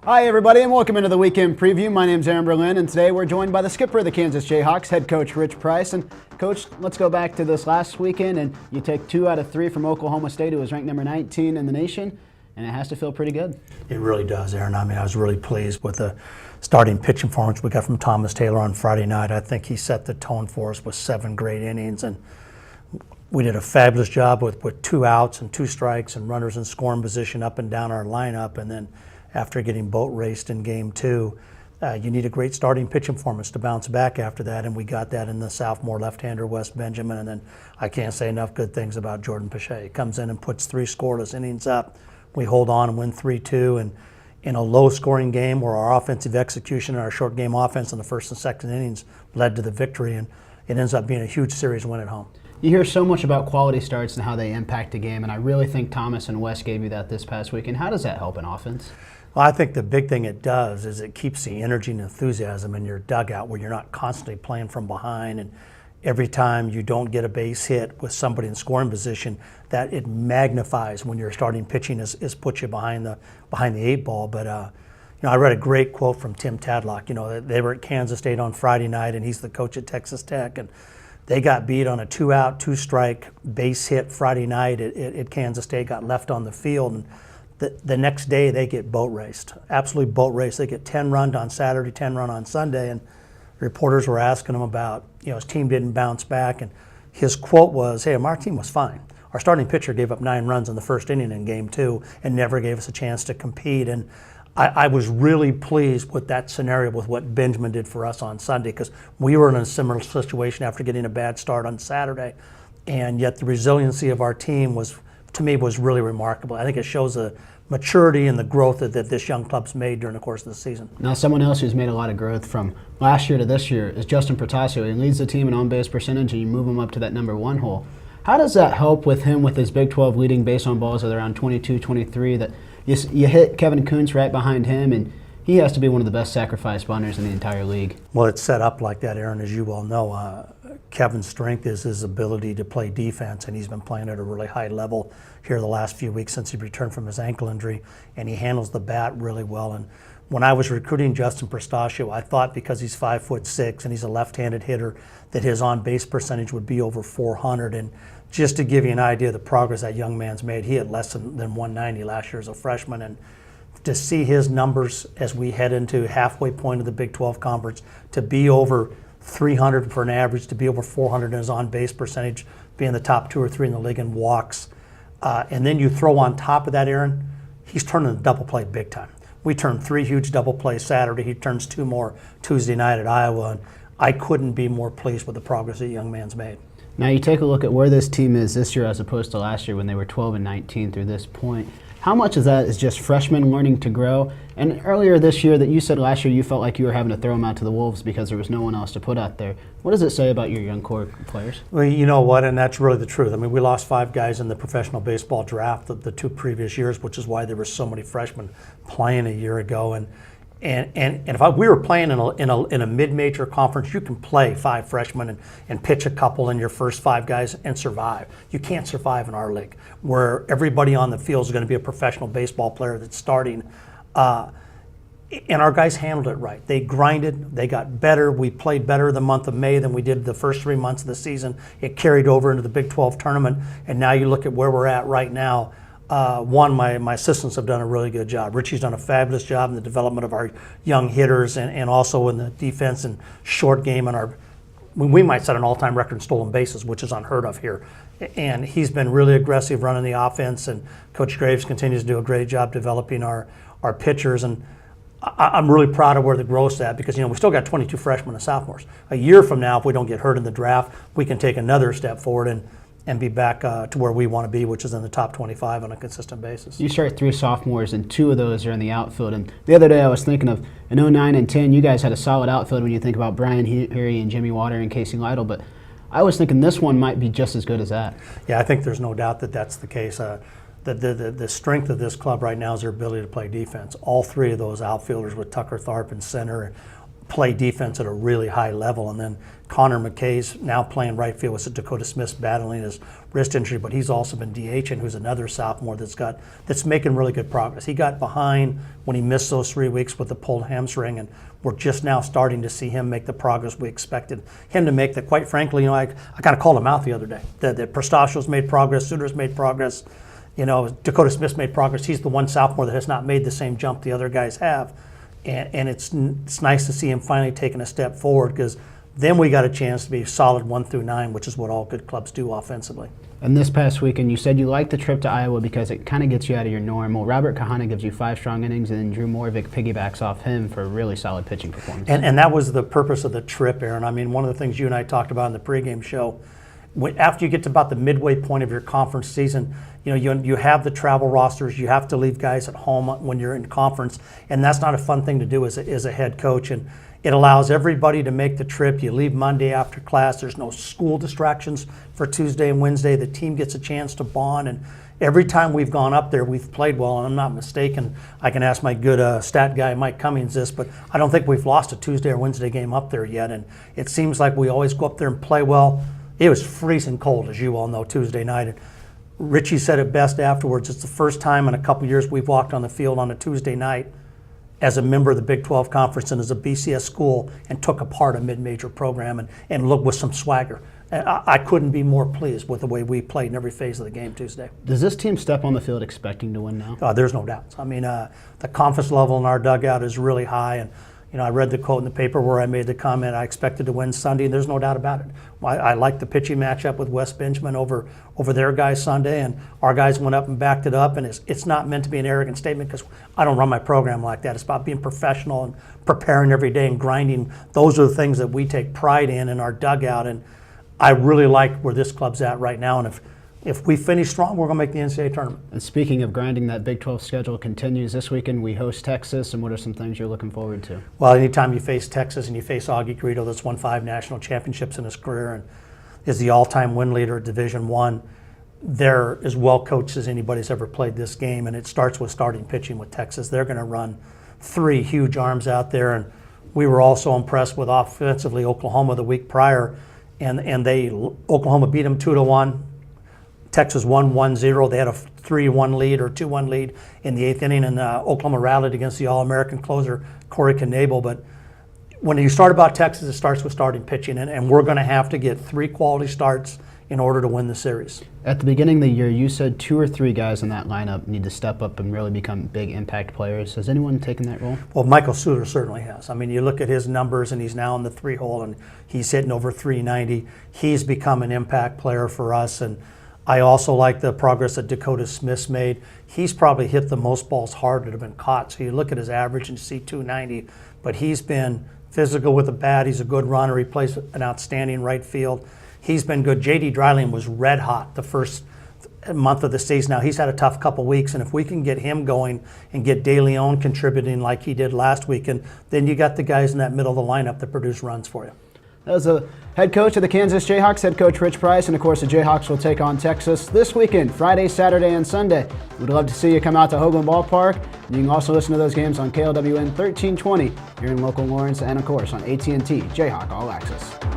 Hi, everybody, and welcome into the weekend preview. My name's Aaron Berlin, and today we're joined by the skipper of the Kansas Jayhawks, head coach Ritch Price. And Coach, let's go back to this last weekend, and you take 2 out of 3 from Oklahoma State, who was ranked number 19 in the nation, and it has to feel pretty good. It really does, Aaron. I mean, I was really pleased with the starting pitching performance we got from Thomas Taylor on Friday night. I think he set the tone for us with 7 great innings, and we did a fabulous job with 2 outs and 2 strikes and runners in scoring position up and down our lineup. And then after getting boat raced in game 2, you need a great starting pitching performance to bounce back after that, and we got that in the sophomore left-hander Wes Benjamin. And then I can't say enough good things about Jordan Pache. He comes in and puts 3 scoreless innings up. We hold on and win 3-2, and in a low-scoring game where our offensive execution and our short game offense in the first and second innings led to the victory, and it ends up being a huge series win at home. You hear so much about quality starts and how they impact a game, and I really think Thomas and Wes gave you that this past weekend. How does that help an offense? Well, I think the big thing it does is it keeps the energy and enthusiasm in your dugout where you're not constantly playing from behind, and every time you don't get a base hit with somebody in scoring position, that it magnifies when your starting pitching is put you behind the 8 ball. But I read a great quote from Tim Tadlock. They were at Kansas State on Friday night, and he's the coach at Texas Tech, and they got beat on a 2-out, 2-strike base hit Friday night at Kansas State, got left on the field, and the next day they get boat raced, absolutely boat raced. They get 10 run on Saturday, 10 run on Sunday, and reporters were asking him about, his team didn't bounce back, and his quote was, "Hey, our team was fine. Our starting pitcher gave up 9 runs in the first inning in game 2 and never gave us a chance to compete." And I was really pleased with that scenario with what Benjamin did for us on Sunday, because we were in a similar situation after getting a bad start on Saturday, and yet the resiliency of our team was really remarkable. I think it shows the maturity and the growth that this young club's made during the course of the season. Now, someone else who's made a lot of growth from last year to this year is Justin Protasio. He leads the team in on-base percentage, and you move him up to that number 1 hole. How does that help with him with his Big 12 leading base on balls at around 22, 23, that you hit Kevin Kuntz right behind him, and he has to be one of the best sacrifice bunters in the entire league? Well, it's set up like that, Aaron, as you well know. Kevin's strength is his ability to play defense, and he's been playing at a really high level here the last few weeks since he returned from his ankle injury, and he handles the bat really well. And when I was recruiting Justin Protasio, I thought because he's 5'6" and he's a left-handed hitter that his on-base percentage would be over 400. And just to give you an idea of the progress that young man's made, he had less than 190 last year as a freshman, and to see his numbers as we head into halfway point of the Big 12 Conference, to be over 300 for an average, to be over 400 in his on-base percentage, being the top 2 or 3 in the league in walks. And then you throw on top of that, Aaron, he's turning the double play big time. We turned 3 huge double plays Saturday. He turns 2 more Tuesday night at Iowa. And I couldn't be more pleased with the progress that young man's made. Now you take a look at where this team is this year as opposed to last year when they were 12-19 through this point. How much of that is just freshmen learning to grow? And earlier this year that you said last year you felt like you were having to throw them out to the wolves because there was no one else to put out there. What does it say about your young core players? Well, you know what, and that's really the truth. I mean, we lost 5 guys in the professional baseball draft the 2 previous years, which is why there were so many freshmen playing a year ago. And if we were playing in a mid-major conference, you can play 5 freshmen and pitch a couple in your first 5 guys and survive. You can't survive in our league, where everybody on the field is going to be a professional baseball player that's starting. And our guys handled it right. They grinded. They got better. We played better the month of May than we did the first 3 months of the season. It carried over into the Big 12 tournament, and now you look at where we're at right now. My assistants have done a really good job. Richie's done a fabulous job in the development of our young hitters, and also in the defense and short game. And we might set an all-time record in stolen bases, which is unheard of here. And he's been really aggressive running the offense, and Coach Graves continues to do a great job developing our pitchers. And I'm really proud of where the growth's at, because we still got 22 freshmen and sophomores. A year from now, if we don't get hurt in the draft, we can take another step forward and be back to where we want to be, which is in the top 25 on a consistent basis. You start 3 sophomores, and 2 of those are in the outfield. And the other day I was thinking of in 09 and 10, you guys had a solid outfield when you think about Brian Harry and Jimmy Water and Casey Lytle, but I was thinking this one might be just as good as that. Yeah, I think there's no doubt that that's the case. The strength of this club right now is their ability to play defense. All 3 of those outfielders with Tucker Tharp in center play defense at a really high level. And then Connor McKay's now playing right field with Dakota Smith's battling his wrist injury, but he's also been DHing, who's another sophomore that's making really good progress. He got behind when he missed those 3 weeks with the pulled hamstring, and we're just now starting to see him make the progress we expected him to make. That, quite frankly, I kind of called him out the other day. That Pistachio's made progress, Suter's made progress, Dakota Smith's made progress. He's the one sophomore that has not made the same jump the other guys have. And it's nice to see him finally taking a step forward, because then we got a chance to be solid 1 through 9, which is what all good clubs do offensively. And this past weekend, you said you liked the trip to Iowa because it kind of gets you out of your normal. Robert Kahana gives you 5 strong innings, and then Drew Morvick piggybacks off him for a really solid pitching performance. And that was the purpose of the trip, Aaron. I mean, one of the things you and I talked about in the pregame show, after you get to about the midway point of your conference season, you have the travel rosters. You have to leave guys at home when you're in conference, and that's not a fun thing to do as a head coach. And it allows everybody to make the trip. You leave Monday after class. There's no school distractions for Tuesday and Wednesday. The team gets a chance to bond, and every time we've gone up there, we've played well. And I'm not mistaken. I can ask my good stat guy, Mike Cummings, this, but I don't think we've lost a Tuesday or Wednesday game up there yet. And it seems like we always go up there and play well. It was freezing cold, as you all know, Tuesday night. And Richie said it best afterwards. It's the first time in a couple of years we've walked on the field on a Tuesday night as a member of the Big 12 Conference and as a BCS school and took apart a mid-major program and looked with some swagger. And I couldn't be more pleased with the way we played in every phase of the game Tuesday. Does this team step on the field expecting to win now? There's no doubt. I mean, the confidence level in our dugout is really high. And I read the quote in the paper where I made the comment, I expected to win Sunday, and there's no doubt about it. I like the pitching matchup with West Benjamin over their guys Sunday, and our guys went up and backed it up, and it's not meant to be an arrogant statement, because I don't run my program like that. It's about being professional and preparing every day and grinding. Those are the things that we take pride in our dugout, and I really like where this club's at right now, and if we finish strong, we're going to make the NCAA tournament. And speaking of grinding, that Big 12 schedule continues. This weekend we host Texas, and what are some things you're looking forward to? Well, anytime you face Texas and you face Augie Garrido, that's won 5 national championships in his career and is the all-time win leader at Division I. They're as well coached as anybody's ever played this game, and it starts with starting pitching with Texas. They're going to run 3 huge arms out there, and we were also impressed with offensively Oklahoma the week prior, and Oklahoma beat them 2-1. Texas won 1-0. They had a 3-1 lead or 2-1 lead in the 8th inning, and Oklahoma rallied against the All-American closer, Corey Knebel. But when you start about Texas, it starts with starting pitching, and we're going to have to get 3 quality starts in order to win the series. At the beginning of the year, you said 2 or 3 guys in that lineup need to step up and really become big impact players. Has anyone taken that role? Well, Michael Suter certainly has. I mean, you look at his numbers, and he's now in the 3-hole, and he's hitting over 390. He's become an impact player for us, and I also like the progress that Dakota Smith's made. He's probably hit the most balls hard that have been caught. So you look at his average and you see 290, but he's been physical with the bat. He's a good runner. He plays an outstanding right field. He's been good. J.D. Dryling was red hot the first month of the season. Now, he's had a tough couple weeks, and if we can get him going and get De Leon contributing like he did last weekend, then you got the guys in that middle of the lineup that produce runs for you. That was the head coach of the Kansas Jayhawks, head coach Ritch Price, and of course the Jayhawks will take on Texas this weekend, Friday, Saturday, and Sunday. We'd love to see you come out to Hoagland Ballpark. You can also listen to those games on KLWN 1320 here in local Lawrence, and of course on AT&T Jayhawk All Access.